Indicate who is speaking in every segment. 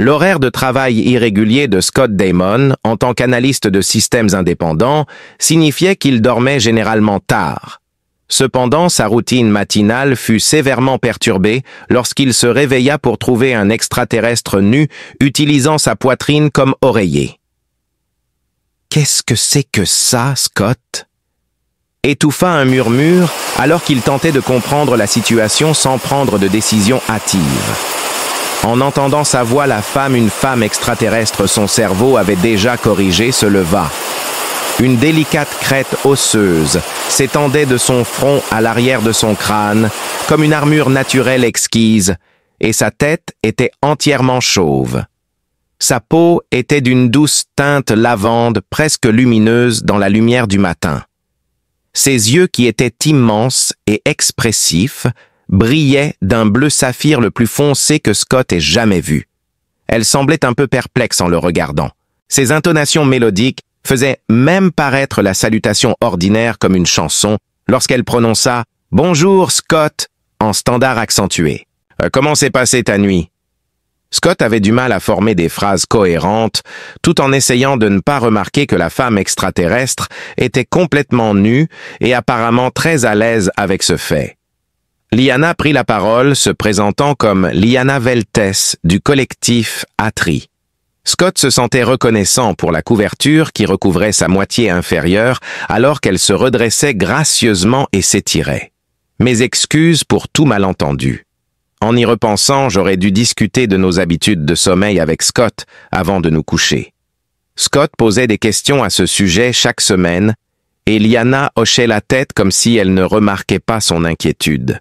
Speaker 1: L'horaire de travail irrégulier de Scott Damon, en tant qu'analyste de systèmes indépendants, signifiait qu'il dormait généralement tard. Cependant, sa routine matinale fut sévèrement perturbée lorsqu'il se réveilla pour trouver un extraterrestre nu utilisant sa poitrine comme oreiller. « Qu'est-ce que c'est que ça, Scott ?» étouffa un murmure alors qu'il tentait de comprendre la situation sans prendre de décision hâtive. En entendant sa voix, une femme extraterrestre, son cerveau avait déjà corrigé, se leva. Une délicate crête osseuse s'étendait de son front à l'arrière de son crâne, comme une armure naturelle exquise, et sa tête était entièrement chauve. Sa peau était d'une douce teinte lavande presque lumineuse dans la lumière du matin. Ses yeux, qui étaient immenses et expressifs, brillaient d'un bleu saphir le plus foncé que Scott ait jamais vu. Elle semblait un peu perplexe en le regardant. Ses intonations mélodiques faisaient même paraître la salutation ordinaire comme une chanson lorsqu'elle prononça « Bonjour, Scott » en standard accentué. « Comment s'est passée ta nuit ?» Scott avait du mal à former des phrases cohérentes, tout en essayant de ne pas remarquer que la femme extraterrestre était complètement nue et apparemment très à l'aise avec ce fait. Liana prit la parole, se présentant comme Liana Veltes du collectif Atri. Scott se sentait reconnaissant pour la couverture qui recouvrait sa moitié inférieure alors qu'elle se redressait gracieusement et s'étirait. Mes excuses pour tout malentendu. En y repensant, j'aurais dû discuter de nos habitudes de sommeil avec Scott avant de nous coucher. Scott posait des questions à ce sujet chaque semaine et Liana hochait la tête comme si elle ne remarquait pas son inquiétude.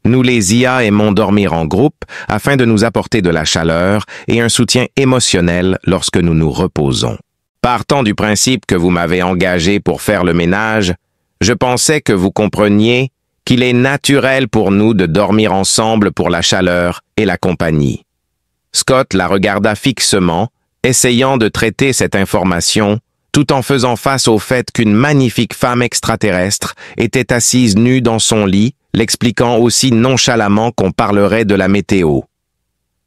Speaker 1: Nous les IA aimons dormir en groupe afin de nous apporter de la chaleur et un soutien émotionnel lorsque nous nous reposons. Partant du principe que vous m'avez engagé pour faire le ménage, je pensais que vous compreniez qu'il est naturel pour nous de dormir ensemble pour la chaleur et la compagnie. Scott la regarda fixement, essayant de traiter cette information, tout en faisant face au fait qu'une magnifique femme extraterrestre était assise nue dans son lit, l'expliquant aussi nonchalamment qu'on parlerait de la météo.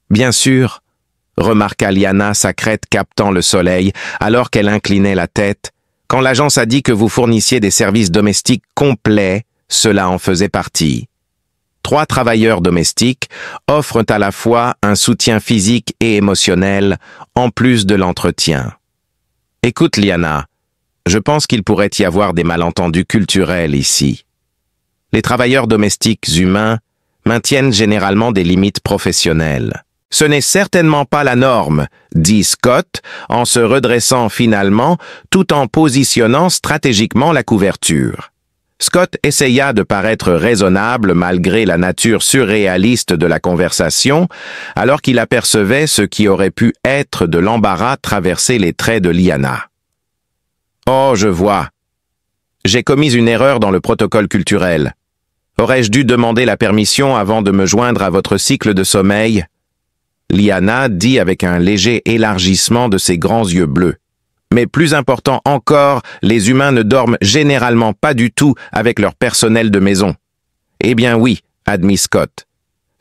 Speaker 1: Bien sûr, remarqua Liana, sa crête captant le soleil alors qu'elle inclinait la tête, quand l'agence a dit que vous fournissiez des services domestiques complets, cela en faisait partie. 3 travailleurs domestiques offrent à la fois un soutien physique et émotionnel, en plus de l'entretien. Écoute, Liana, je pense qu'il pourrait y avoir des malentendus culturels ici. Les travailleurs domestiques humains maintiennent généralement des limites professionnelles. Ce n'est certainement pas la norme, dit Scott, en se redressant finalement, tout en positionnant stratégiquement la couverture. Scott essaya de paraître raisonnable malgré la nature surréaliste de la conversation, alors qu'il apercevait ce qui aurait pu être de l'embarras traverser les traits de Liana. « Oh, je vois. J'ai commis une erreur dans le protocole culturel. Aurais-je dû demander la permission avant de me joindre à votre cycle de sommeil ?» Liana dit avec un léger élargissement de ses grands yeux bleus. Mais plus important encore, les humains ne dorment généralement pas du tout avec leur personnel de maison. Eh bien oui, admit Scott.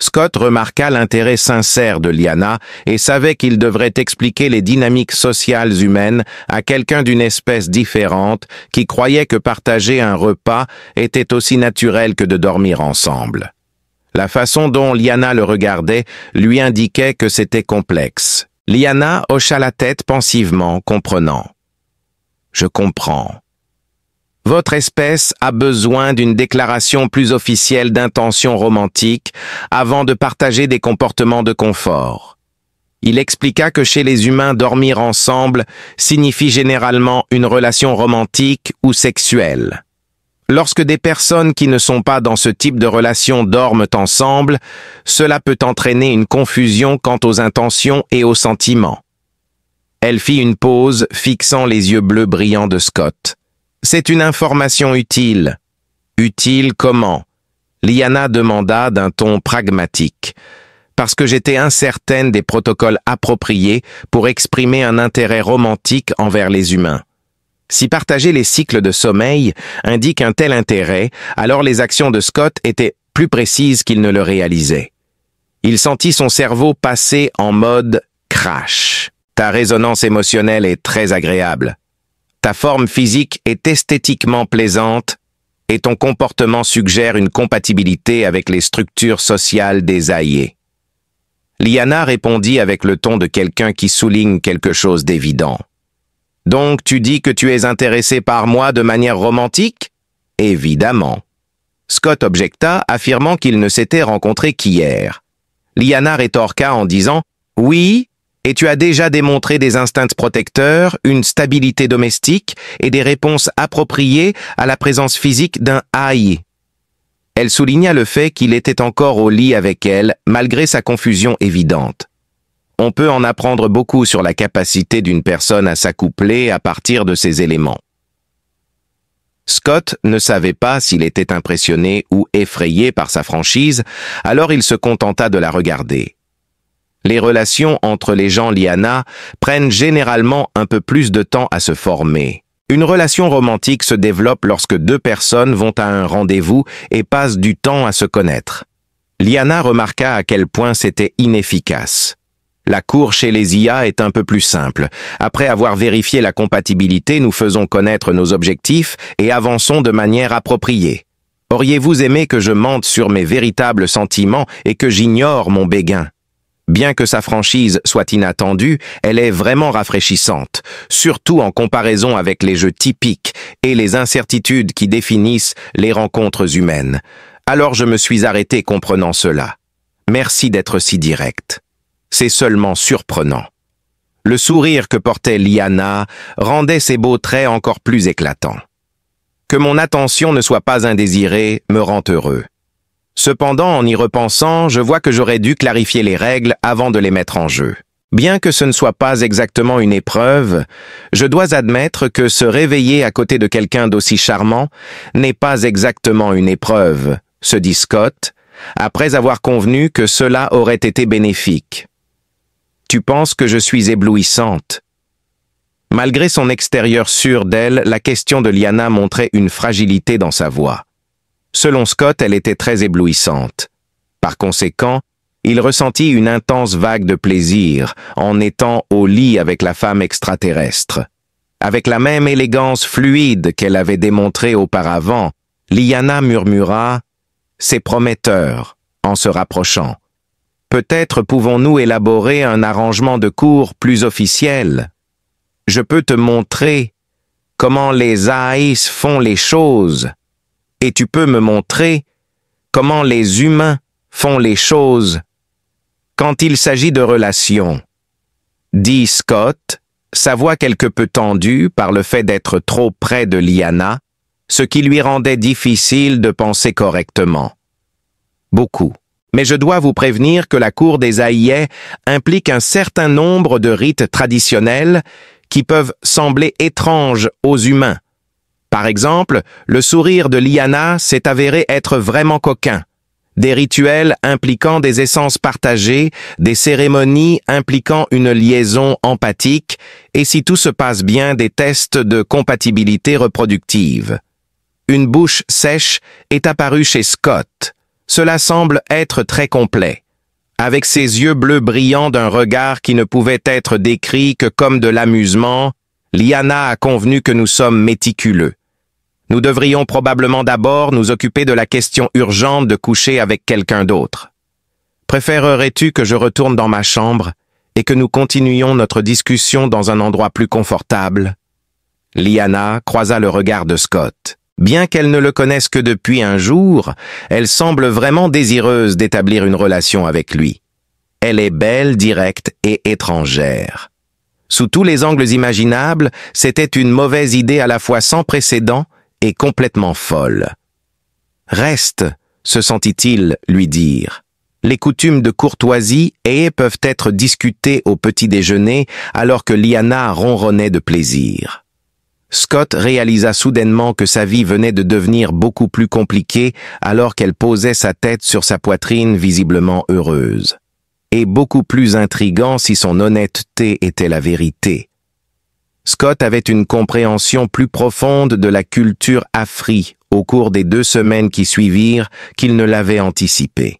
Speaker 1: Scott remarqua l'intérêt sincère de Liana et savait qu'il devrait expliquer les dynamiques sociales humaines à quelqu'un d'une espèce différente qui croyait que partager un repas était aussi naturel que de dormir ensemble. La façon dont Liana le regardait lui indiquait que c'était complexe. Liana hocha la tête pensivement, comprenant. « Je comprends. Votre espèce a besoin d'une déclaration plus officielle d'intention romantique avant de partager des comportements de confort. » Il expliqua que chez les humains, dormir ensemble signifie généralement une relation romantique ou sexuelle. Lorsque des personnes qui ne sont pas dans ce type de relation dorment ensemble, cela peut entraîner une confusion quant aux intentions et aux sentiments. Elle fit une pause, fixant les yeux bleus brillants de Scott. « C'est une information utile. »« Utile comment ?» Liana demanda d'un ton pragmatique. « Parce que j'étais incertaine des protocoles appropriés pour exprimer un intérêt romantique envers les humains. Si partager les cycles de sommeil indique un tel intérêt, alors les actions de Scott étaient plus précises qu'il ne le réalisait. Il sentit son cerveau passer en mode crash. Ta résonance émotionnelle est très agréable. Ta forme physique est esthétiquement plaisante et ton comportement suggère une compatibilité avec les structures sociales des Aïe. Liana répondit avec le ton de quelqu'un qui souligne quelque chose d'évident. « Donc tu dis que tu es intéressé par moi de manière romantique ?»« Évidemment. » Scott objecta, affirmant qu'ils ne s'étaient rencontrés qu'hier. Liana rétorqua en disant « Oui, et tu as déjà démontré des instincts protecteurs, une stabilité domestique et des réponses appropriées à la présence physique d'un Aïe. » Elle souligna le fait qu'il était encore au lit avec elle, malgré sa confusion évidente. On peut en apprendre beaucoup sur la capacité d'une personne à s'accoupler à partir de ces éléments. Scott ne savait pas s'il était impressionné ou effrayé par sa franchise, alors il se contenta de la regarder. Les relations entre les gens Liana prennent généralement un peu plus de temps à se former. Une relation romantique se développe lorsque deux personnes vont à un rendez-vous et passent du temps à se connaître. Liana remarqua à quel point c'était inefficace. La cour chez les IA est un peu plus simple. Après avoir vérifié la compatibilité, nous faisons connaître nos objectifs et avançons de manière appropriée. Auriez-vous aimé que je mente sur mes véritables sentiments et que j'ignore mon béguin? Bien que sa franchise soit inattendue, elle est vraiment rafraîchissante, surtout en comparaison avec les jeux typiques et les incertitudes qui définissent les rencontres humaines. Alors je me suis arrêté comprenant cela. Merci d'être si direct. C'est seulement surprenant. Le sourire que portait Liana rendait ses beaux traits encore plus éclatants. Que mon attention ne soit pas indésirée me rend heureux. Cependant, en y repensant, je vois que j'aurais dû clarifier les règles avant de les mettre en jeu. Bien que ce ne soit pas exactement une épreuve, je dois admettre que se réveiller à côté de quelqu'un d'aussi charmant n'est pas exactement une épreuve, se dit Scott, après avoir convenu que cela aurait été bénéfique. Tu penses que je suis éblouissante. Malgré son extérieur sûr d'elle, la question de Liana montrait une fragilité dans sa voix. Selon Scott, elle était très éblouissante. Par conséquent, il ressentit une intense vague de plaisir en étant au lit avec la femme extraterrestre. Avec la même élégance fluide qu'elle avait démontrée auparavant, Liana murmura « C'est prometteur » en se rapprochant. Peut-être pouvons-nous élaborer un arrangement de cours plus officiel. Je peux te montrer comment les Aïs font les choses. Et tu peux me montrer comment les humains font les choses quand il s'agit de relations, dit Scott, sa voix quelque peu tendue par le fait d'être trop près de Liana, ce qui lui rendait difficile de penser correctement. Beaucoup. Mais je dois vous prévenir que la cour des Aïe implique un certain nombre de rites traditionnels qui peuvent sembler étranges aux humains. Par exemple, le sourire de Liana s'est avéré être vraiment coquin. Des rituels impliquant des essences partagées, des cérémonies impliquant une liaison empathique, et si tout se passe bien, des tests de compatibilité reproductive. Une bouche sèche est apparue chez Scott. Cela semble être très complet. Avec ses yeux bleus brillants d'un regard qui ne pouvait être décrit que comme de l'amusement, Liana a convenu que nous sommes méticuleux. Nous devrions probablement d'abord nous occuper de la question urgente de coucher avec quelqu'un d'autre. Préférerais-tu que je retourne dans ma chambre et que nous continuions notre discussion dans un endroit plus confortable? Liana croisa le regard de Scott. Bien qu'elle ne le connaisse que depuis un jour, elle semble vraiment désireuse d'établir une relation avec lui. Elle est belle, directe et étrangère. Sous tous les angles imaginables, c'était une mauvaise idée à la fois sans précédent et complètement folle. « Reste », se sentit-il lui dire. Les coutumes de courtoisie peuvent être discutées au petit déjeuner alors que Liana ronronnait de plaisir. Scott réalisa soudainement que sa vie venait de devenir beaucoup plus compliquée alors qu'elle posait sa tête sur sa poitrine visiblement heureuse. Et beaucoup plus intriguant si son honnêteté était la vérité. Scott avait une compréhension plus profonde de la culture afri au cours des 2 semaines qui suivirent qu'il ne l'avait anticipé.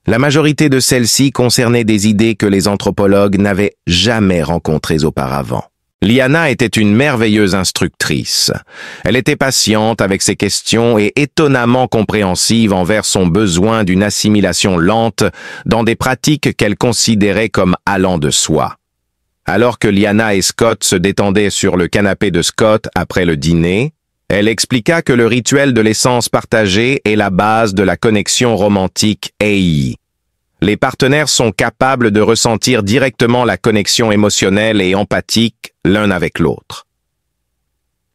Speaker 1: La majorité de celles-ci concernaient des idées que les anthropologues n'avaient jamais rencontrées auparavant. Liana était une merveilleuse instructrice. Elle était patiente avec ses questions et étonnamment compréhensive envers son besoin d'une assimilation lente dans des pratiques qu'elle considérait comme allant de soi. Alors que Liana et Scott se détendaient sur le canapé de Scott après le dîner, elle expliqua que le rituel de l'essence partagée est la base de la connexion romantique AI. Les partenaires sont capables de ressentir directement la connexion émotionnelle et empathique l'un avec l'autre.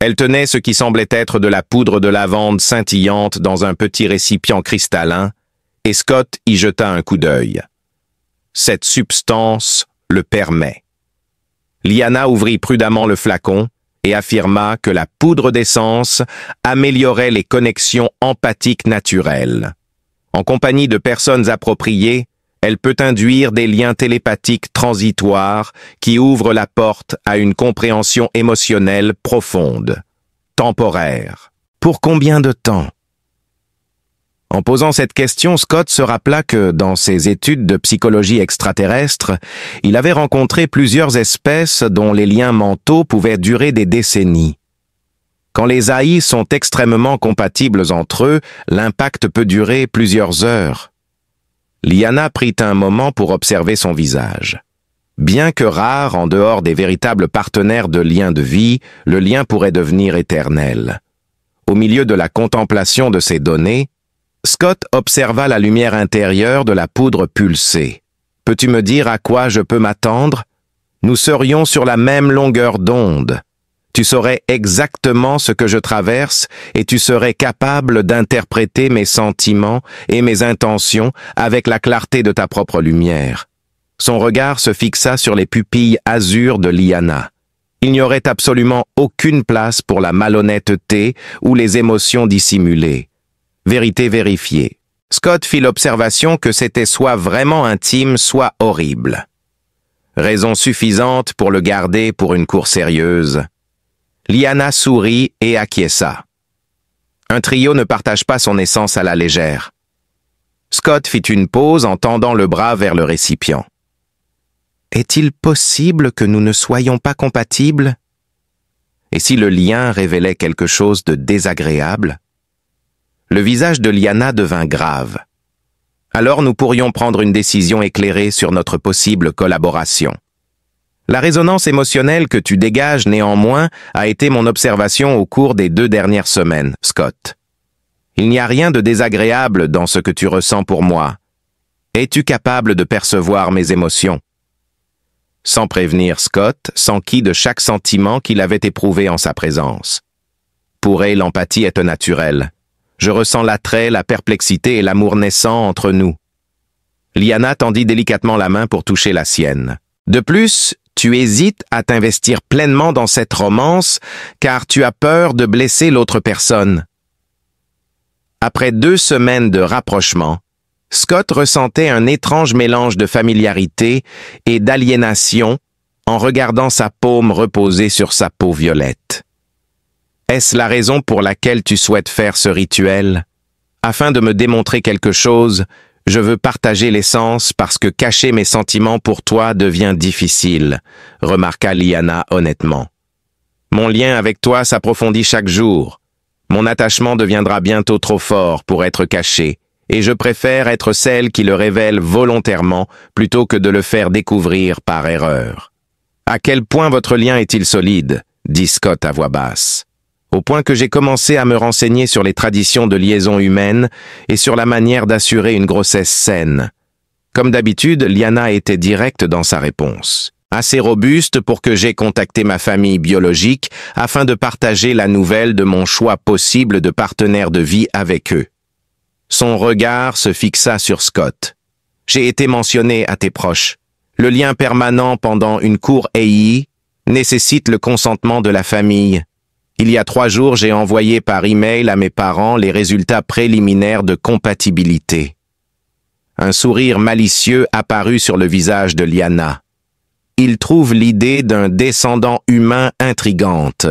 Speaker 1: Elle tenait ce qui semblait être de la poudre de lavande scintillante dans un petit récipient cristallin, et Scott y jeta un coup d'œil. Cette substance le permet. Liana ouvrit prudemment le flacon et affirma que la poudre d'essence améliorait les connexions empathiques naturelles. En compagnie de personnes appropriées, elle peut induire des liens télépathiques transitoires qui ouvrent la porte à une compréhension émotionnelle profonde, temporaire. Pour combien de temps? En posant cette question, Scott se rappela que, dans ses études de psychologie extraterrestre, il avait rencontré plusieurs espèces dont les liens mentaux pouvaient durer des décennies. Quand les AI sont extrêmement compatibles entre eux, l'impact peut durer plusieurs heures. Liana prit un moment pour observer son visage. Bien que rare en dehors des véritables partenaires de liens de vie, le lien pourrait devenir éternel. Au milieu de la contemplation de ces données, Scott observa la lumière intérieure de la poudre pulsée. « Peux-tu me dire à quoi je peux m'attendre? Nous serions sur la même longueur d'onde. Tu saurais exactement ce que je traverse et tu serais capable d'interpréter mes sentiments et mes intentions avec la clarté de ta propre lumière. » Son regard se fixa sur les pupilles azur de Liana. Il n'y aurait absolument aucune place pour la malhonnêteté ou les émotions dissimulées. Vérité vérifiée. Scott fit l'observation que c'était soit vraiment intime, soit horrible. Raison suffisante pour le garder pour une cour sérieuse. Liana sourit et acquiesça. Un trio ne partage pas son essence à la légère. Scott fit une pause en tendant le bras vers le récipient. Est-il possible que nous ne soyons pas compatibles? Et si le lien révélait quelque chose de désagréable? Le visage de Liana devint grave. Alors nous pourrions prendre une décision éclairée sur notre possible collaboration. La résonance émotionnelle que tu dégages néanmoins a été mon observation au cours des 2 dernières semaines, Scott. Il n'y a rien de désagréable dans ce que tu ressens pour moi. Es-tu capable de percevoir mes émotions? Sans prévenir Scott, s'enquit de chaque sentiment qu'il avait éprouvé en sa présence. Pour elle, l'empathie est naturelle. Je ressens l'attrait, la perplexité et l'amour naissant entre nous. Liana tendit délicatement la main pour toucher la sienne. De plus, tu hésites à t'investir pleinement dans cette romance car tu as peur de blesser l'autre personne. Après 2 semaines de rapprochement, Scott ressentait un étrange mélange de familiarité et d'aliénation en regardant sa paume reposer sur sa peau violette. Est-ce la raison pour laquelle tu souhaites faire ce rituel? Afin de me démontrer quelque chose, je veux partager l'essence parce que cacher mes sentiments pour toi devient difficile, remarqua Liana honnêtement. Mon lien avec toi s'approfondit chaque jour. Mon attachement deviendra bientôt trop fort pour être caché, et je préfère être celle qui le révèle volontairement plutôt que de le faire découvrir par erreur. À quel point votre lien est-il solide? Dit Scott à voix basse. Au point que j'ai commencé à me renseigner sur les traditions de liaison humaine et sur la manière d'assurer une grossesse saine. Comme d'habitude, Liana était directe dans sa réponse. Assez robuste pour que j'aie contacté ma famille biologique afin de partager la nouvelle de mon choix possible de partenaire de vie avec eux. Son regard se fixa sur Scott. J'ai été mentionné à tes proches. Le lien permanent pendant une cour AI nécessite le consentement de la famille. Il y a 3 jours, j'ai envoyé par email à mes parents les résultats préliminaires de compatibilité. Un sourire malicieux apparut sur le visage de Liana. Il trouve l'idée d'un descendant humain intrigante.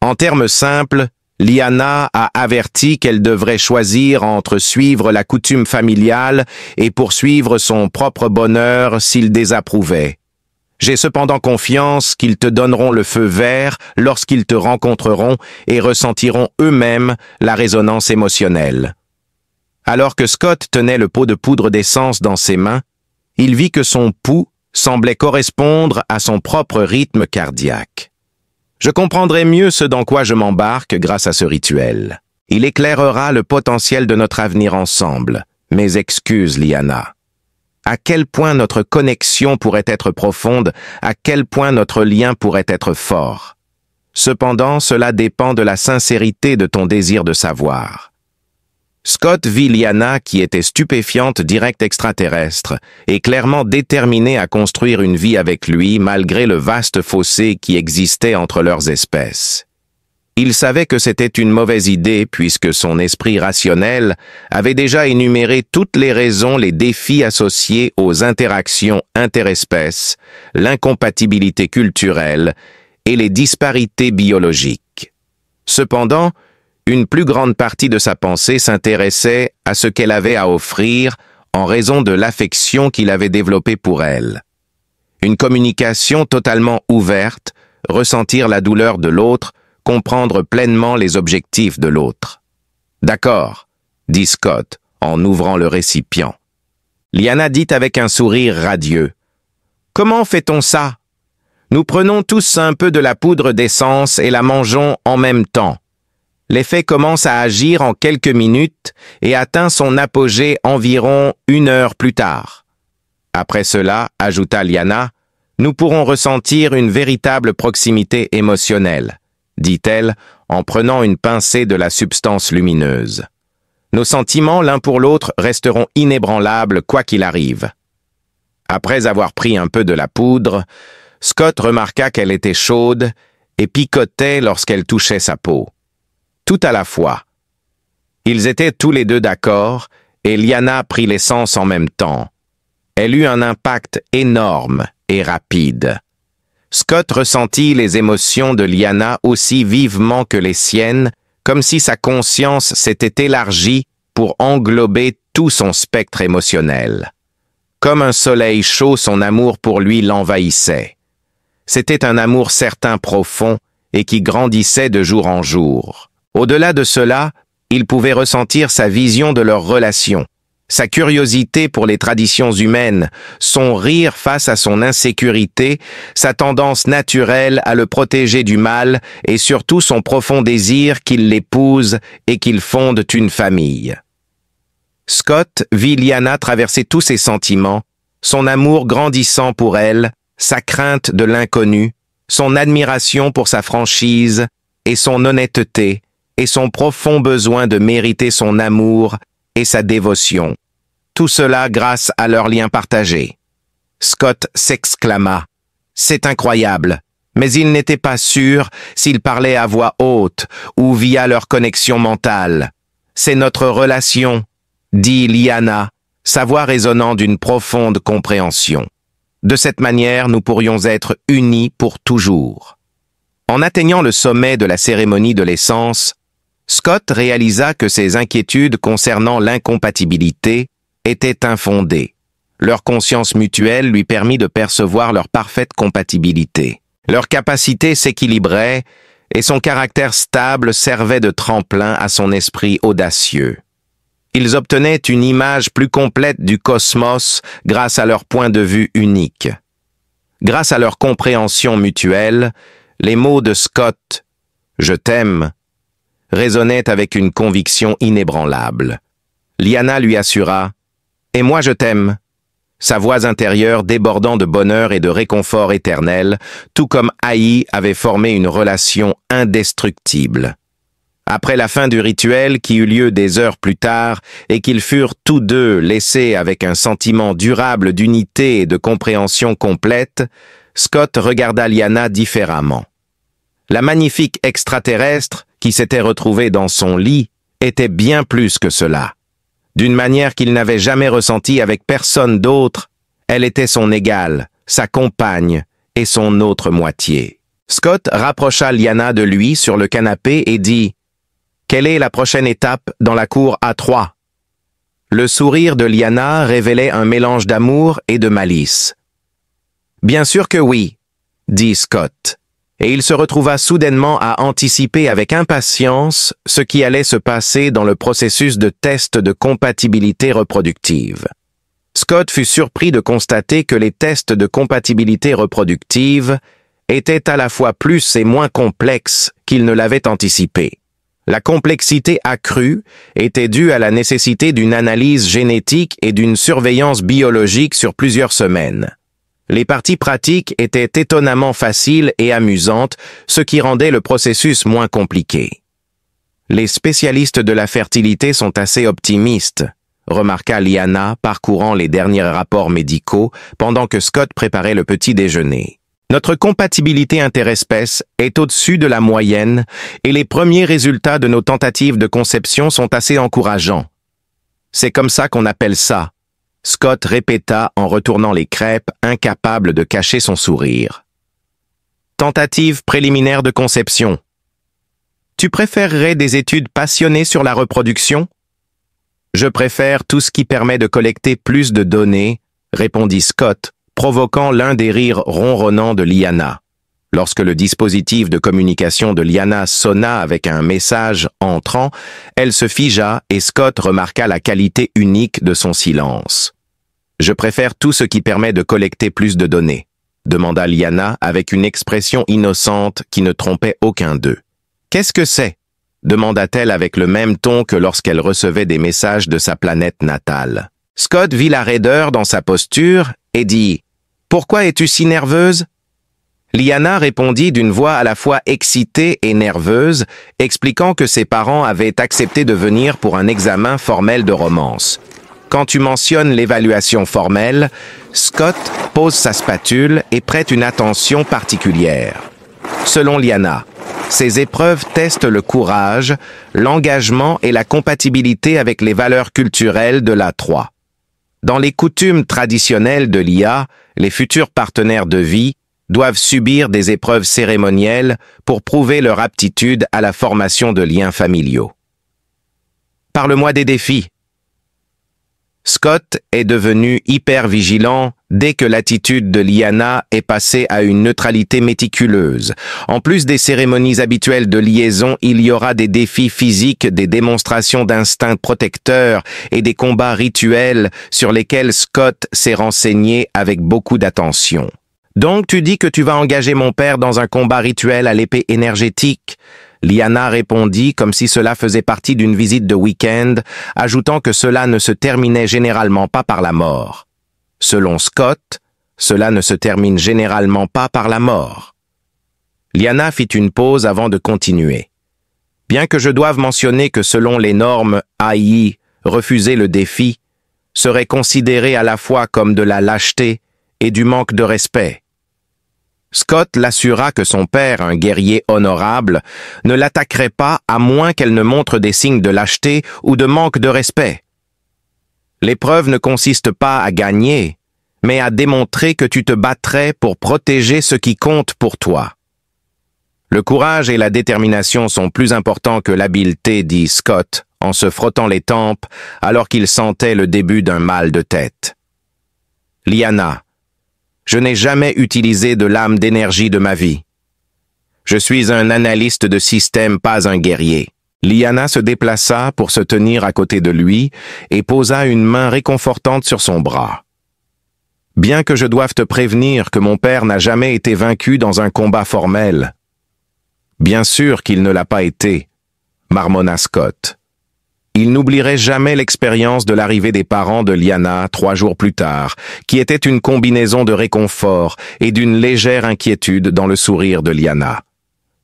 Speaker 1: En termes simples, Liana a averti qu'elle devrait choisir entre suivre la coutume familiale et poursuivre son propre bonheur s'il désapprouvait. J'ai cependant confiance qu'ils te donneront le feu vert lorsqu'ils te rencontreront et ressentiront eux-mêmes la résonance émotionnelle. Alors que Scott tenait le pot de poudre d'essence dans ses mains, il vit que son pouls semblait correspondre à son propre rythme cardiaque. Je comprendrai mieux ce dans quoi je m'embarque grâce à ce rituel. Il éclairera le potentiel de notre avenir ensemble. Mes excuses, Liana. À quel point notre connexion pourrait être profonde, à quel point notre lien pourrait être fort. Cependant, cela dépend de la sincérité de ton désir de savoir. Scott vit Liana, qui était stupéfiante direct extraterrestre, et clairement déterminée à construire une vie avec lui malgré le vaste fossé qui existait entre leurs espèces. Il savait que c'était une mauvaise idée puisque son esprit rationnel avait déjà énuméré toutes les raisons, les défis associés aux interactions interespèces, l'incompatibilité culturelle et les disparités biologiques. Cependant, une plus grande partie de sa pensée s'intéressait à ce qu'elle avait à offrir en raison de l'affection qu'il avait développée pour elle. Une communication totalement ouverte, ressentir la douleur de l'autre, comprendre pleinement les objectifs de l'autre. « D'accord », dit Scott en ouvrant le récipient. Liana dit avec un sourire radieux. « Comment fait-on ça? Nous prenons tous un peu de la poudre d'essence et la mangeons en même temps. L'effet commence à agir en quelques minutes et atteint son apogée environ 1 heure plus tard. Après cela, ajouta Liana, nous pourrons ressentir une véritable proximité émotionnelle, dit-elle en prenant une pincée de la substance lumineuse. Nos sentiments l'un pour l'autre resteront inébranlables quoi qu'il arrive. Après avoir pris un peu de la poudre, Scott remarqua qu'elle était chaude et picotait lorsqu'elle touchait sa peau. Tout à la fois. Ils étaient tous les deux d'accord et Liana prit l'essence en même temps. Elle eut un impact énorme et rapide. Scott ressentit les émotions de Liana aussi vivement que les siennes, comme si sa conscience s'était élargie pour englober tout son spectre émotionnel. Comme un soleil chaud, son amour pour lui l'envahissait. C'était un amour certain profond et qui grandissait de jour en jour. Au-delà de cela, il pouvait ressentir sa vision de leur relation, sa curiosité pour les traditions humaines, son rire face à son insécurité, sa tendance naturelle à le protéger du mal et surtout son profond désir qu'il l'épouse et qu'ils fondent une famille. Scott vit Liana traverser tous ses sentiments, son amour grandissant pour elle, sa crainte de l'inconnu, son admiration pour sa franchise et son honnêteté, et son profond besoin de mériter son amour et sa dévotion. Tout cela grâce à leur lien partagé. Scott s'exclama. « C'est incroyable !» Mais il n'était pas sûr s'ils parlaient à voix haute ou via leur connexion mentale. « C'est notre relation », dit Liana, sa voix résonnant d'une profonde compréhension. De cette manière, nous pourrions être unis pour toujours. En atteignant le sommet de la cérémonie de l'essence, Scott réalisa que ses inquiétudes concernant l'incompatibilité étaient infondées. Leur conscience mutuelle lui permit de percevoir leur parfaite compatibilité. Leur capacité s'équilibrait et son caractère stable servait de tremplin à son esprit audacieux. Ils obtenaient une image plus complète du cosmos grâce à leur point de vue unique. Grâce à leur compréhension mutuelle, les mots de Scott « Je t'aime » résonnait avec une conviction inébranlable. Liana lui assura « Et moi je t'aime », sa voix intérieure débordant de bonheur et de réconfort éternel, tout comme Ai avait formé une relation indestructible. Après la fin du rituel qui eut lieu des heures plus tard et qu'ils furent tous deux laissés avec un sentiment durable d'unité et de compréhension complète, Scott regarda Liana différemment. La magnifique extraterrestre qui s'était retrouvée dans son lit était bien plus que cela. D'une manière qu'il n'avait jamais ressentie avec personne d'autre, elle était son égale, sa compagne et son autre moitié. Scott rapprocha Liana de lui sur le canapé et dit Quelle est la prochaine étape dans la cour A3? Le sourire de Lyanna révélait un mélange d'amour et de malice. Bien sûr que oui, dit Scott, et il se retrouva soudainement à anticiper avec impatience ce qui allait se passer dans le processus de test de compatibilité reproductive. Scott fut surpris de constater que les tests de compatibilité reproductive étaient à la fois plus et moins complexes qu'il ne l'avait anticipé. La complexité accrue était due à la nécessité d'une analyse génétique et d'une surveillance biologique sur plusieurs semaines. Les parties pratiques étaient étonnamment faciles et amusantes, ce qui rendait le processus moins compliqué. Les spécialistes de la fertilité sont assez optimistes, remarqua Lyanna, parcourant les derniers rapports médicaux pendant que Scott préparait le petit déjeuner. Notre compatibilité interespèces est au-dessus de la moyenne et les premiers résultats de nos tentatives de conception sont assez encourageants. C'est comme ça qu'on appelle ça, Scott répéta en retournant les crêpes, incapable de cacher son sourire. Tentative préliminaire de conception. Tu préférerais des études passionnées sur la reproduction? Je préfère tout ce qui permet de collecter plus de données, répondit Scott, provoquant l'un des rires ronronnants de Lyanna. Lorsque le dispositif de communication de Lyanna sonna avec un message entrant, elle se figea et Scott remarqua la qualité unique de son silence. « Je préfère tout ce qui permet de collecter plus de données », demanda Lyanna avec une expression innocente qui ne trompait aucun d'eux. « Qu'est-ce que c'est ?» demanda-t-elle avec le même ton que lorsqu'elle recevait des messages de sa planète natale. Scott vit la raideur dans sa posture et dit « Pourquoi es-tu si nerveuse ?» Lyanna répondit d'une voix à la fois excitée et nerveuse, expliquant que ses parents avaient accepté de venir pour un examen formel de romance. Quand tu mentionnes l'évaluation formelle, Scott pose sa spatule et prête une attention particulière. Selon Lyanna, ces épreuves testent le courage, l'engagement et la compatibilité avec les valeurs culturelles de l'A3. Dans les coutumes traditionnelles de l'IA, les futurs partenaires de vie doivent subir des épreuves cérémonielles pour prouver leur aptitude à la formation de liens familiaux. Parle-moi des défis. Scott est devenu hyper vigilant dès que l'attitude de Lyanna est passée à une neutralité méticuleuse. En plus des cérémonies habituelles de liaison, il y aura des défis physiques, des démonstrations d'instinct protecteur et des combats rituels sur lesquels Scott s'est renseigné avec beaucoup d'attention. Donc tu dis que tu vas engager mon père dans un combat rituel à l'épée énergétique? Lyanna répondit comme si cela faisait partie d'une visite de week-end, ajoutant que cela ne se terminait généralement pas par la mort. Selon Scott, cela ne se termine généralement pas par la mort. Lyanna fit une pause avant de continuer. Bien que je doive mentionner que selon les normes AI, refuser le défi serait considéré à la fois comme de la lâcheté et du manque de respect. Scott l'assura que son père, un guerrier honorable, ne l'attaquerait pas à moins qu'elle ne montre des signes de lâcheté ou de manque de respect. L'épreuve ne consiste pas à gagner, mais à démontrer que tu te battrais pour protéger ce qui compte pour toi. Le courage et la détermination sont plus importants que l'habileté, dit Scott, en se frottant les tempes alors qu'il sentait le début d'un mal de tête. Lyanna, je n'ai jamais utilisé de lame d'énergie de ma vie. Je suis un analyste de système, pas un guerrier. Lyanna se déplaça pour se tenir à côté de lui et posa une main réconfortante sur son bras. Bien que je doive te prévenir que mon père n'a jamais été vaincu dans un combat formel. Bien sûr qu'il ne l'a pas été, marmonna Scott. Il n'oublierait jamais l'expérience de l'arrivée des parents de Lyanna 3 jours plus tard, qui était une combinaison de réconfort et d'une légère inquiétude dans le sourire de Lyanna.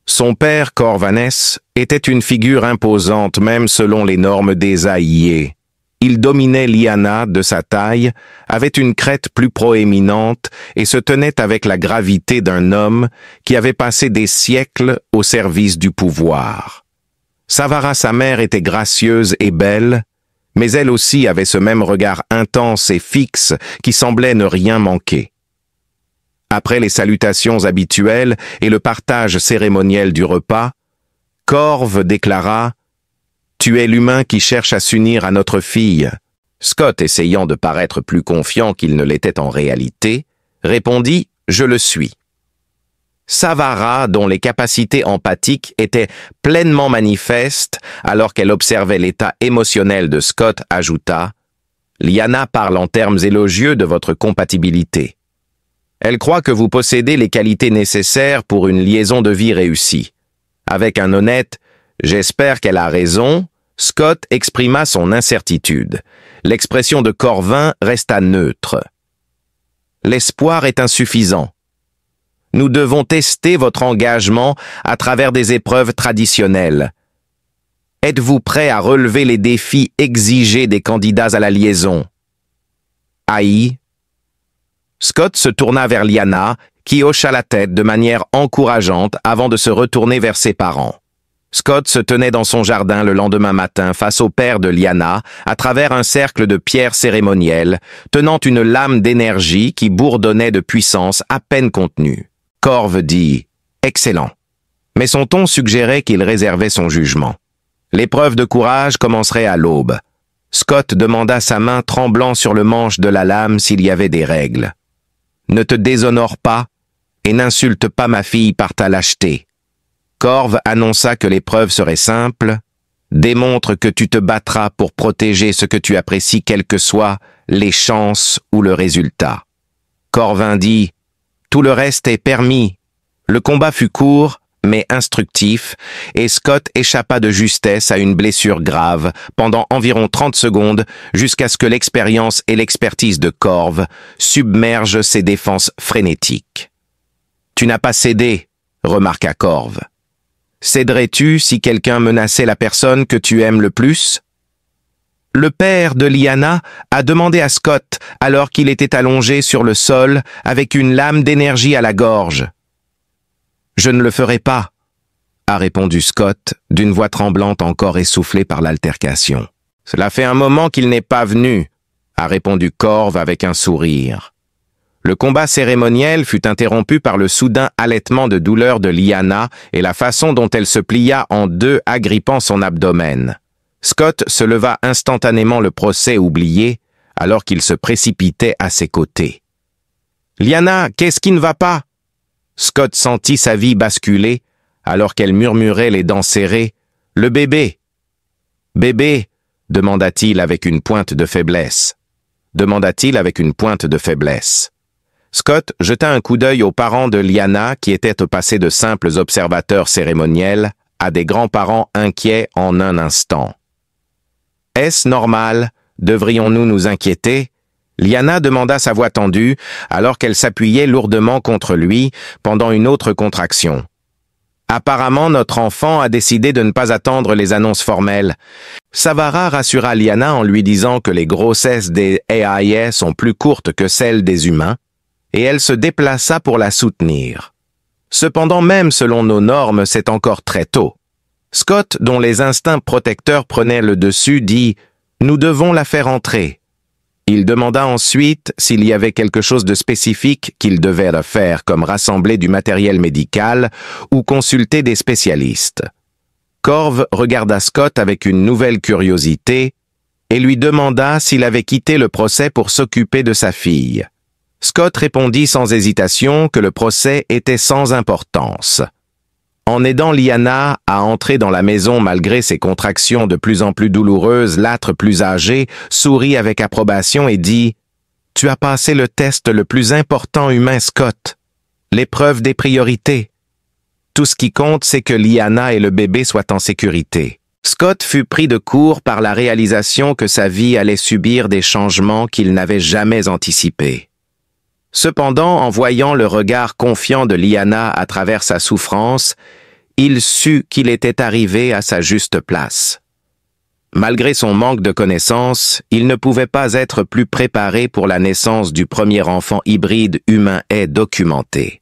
Speaker 1: Son père, Corvanès, était une figure imposante même selon les normes des AIE. Il dominait Lyanna de sa taille, avait une crête plus proéminente et se tenait avec la gravité d'un homme qui avait passé des siècles au service du pouvoir. Savara, sa mère, était gracieuse et belle, mais elle aussi avait ce même regard intense et fixe qui semblait ne rien manquer. Après les salutations habituelles et le partage cérémoniel du repas, Corve déclara Tu es l'humain qui cherche à s'unir à notre fille. » Scott, essayant de paraître plus confiant qu'il ne l'était en réalité, répondit « Je le suis ». Savara, dont les capacités empathiques étaient pleinement manifestes alors qu'elle observait l'état émotionnel de Scott, ajouta « Lyanna parle en termes élogieux de votre compatibilité. Elle croit que vous possédez les qualités nécessaires pour une liaison de vie réussie. Avec un honnête « J'espère qu'elle a raison », Scott exprima son incertitude. L'expression de Corvin resta neutre. « L'espoir est insuffisant. Nous devons tester votre engagement à travers des épreuves traditionnelles. Êtes-vous prêt à relever les défis exigés des candidats à la liaison? » Aïe. Scott se tourna vers Lyanna, qui hocha la tête de manière encourageante avant de se retourner vers ses parents. Scott se tenait dans son jardin le lendemain matin face au père de Lyanna, à travers un cercle de pierres cérémonielles, tenant une lame d'énergie qui bourdonnait de puissance à peine contenue. Corv dit « Excellent », mais son ton suggérait qu'il réservait son jugement. L'épreuve de courage commencerait à l'aube. Scott demanda sa main tremblant sur le manche de la lame s'il y avait des règles. « Ne te déshonore pas et n'insulte pas ma fille par ta lâcheté. » Corv annonça que l'épreuve serait simple. « Démontre que tu te battras pour protéger ce que tu apprécies quelles que soient les chances ou le résultat. » Corvin dit « Tout le reste est permis. » Le combat fut court, mais instructif, et Scott échappa de justesse à une blessure grave pendant environ 30 secondes jusqu'à ce que l'expérience et l'expertise de Corv submergent ses défenses frénétiques. « Tu n'as pas cédé, » remarqua Corv. « Céderais-tu si quelqu'un menaçait la personne que tu aimes le plus ?» Le père de Lyanna a demandé à Scott alors qu'il était allongé sur le sol avec une lame d'énergie à la gorge. « Je ne le ferai pas, » a répondu Scott, d'une voix tremblante encore essoufflée par l'altercation. « Cela fait un moment qu'il n'est pas venu, » a répondu Corv avec un sourire. Le combat cérémoniel fut interrompu par le soudain halètement de douleur de Lyanna et la façon dont elle se plia en deux, agrippant son abdomen. Scott se leva instantanément, le procès oublié, alors qu'il se précipitait à ses côtés. « Lyanna, qu'est-ce qui ne va pas ?» Scott sentit sa vie basculer, alors qu'elle murmurait les dents serrées. « Le bébé !»« Bébé !» demanda-t-il avec une pointe de faiblesse. Scott jeta un coup d'œil aux parents de Lyanna, qui étaient au passé de simples observateurs cérémoniels, à des grands-parents inquiets en un instant. « Est-ce normal? Devrions-nous nous inquiéter ?» Lyanna demanda sa voix tendue, alors qu'elle s'appuyait lourdement contre lui pendant une autre contraction. « Apparemment, notre enfant a décidé de ne pas attendre les annonces formelles. » Savara rassura Lyanna en lui disant que les grossesses des AIS sont plus courtes que celles des humains, et elle se déplaça pour la soutenir. Cependant, même selon nos normes, c'est encore très tôt. Scott, dont les instincts protecteurs prenaient le dessus, dit « Nous devons la faire entrer ». Il demanda ensuite s'il y avait quelque chose de spécifique qu'il devait faire, comme rassembler du matériel médical ou consulter des spécialistes. Corv regarda Scott avec une nouvelle curiosité et lui demanda s'il avait quitté le procès pour s'occuper de sa fille. Scott répondit sans hésitation que le procès était sans importance. En aidant Lyanna à entrer dans la maison malgré ses contractions de plus en plus douloureuses, l'âtre plus âgé sourit avec approbation et dit « Tu as passé le test le plus important humain, Scott, l'épreuve des priorités. Tout ce qui compte, c'est que Lyanna et le bébé soient en sécurité. » Scott fut pris de court par la réalisation que sa vie allait subir des changements qu'il n'avait jamais anticipés. Cependant, en voyant le regard confiant de Lyanna à travers sa souffrance, il sut qu'il était arrivé à sa juste place. Malgré son manque de connaissances, il ne pouvait pas être plus préparé pour la naissance du premier enfant hybride humain documenté.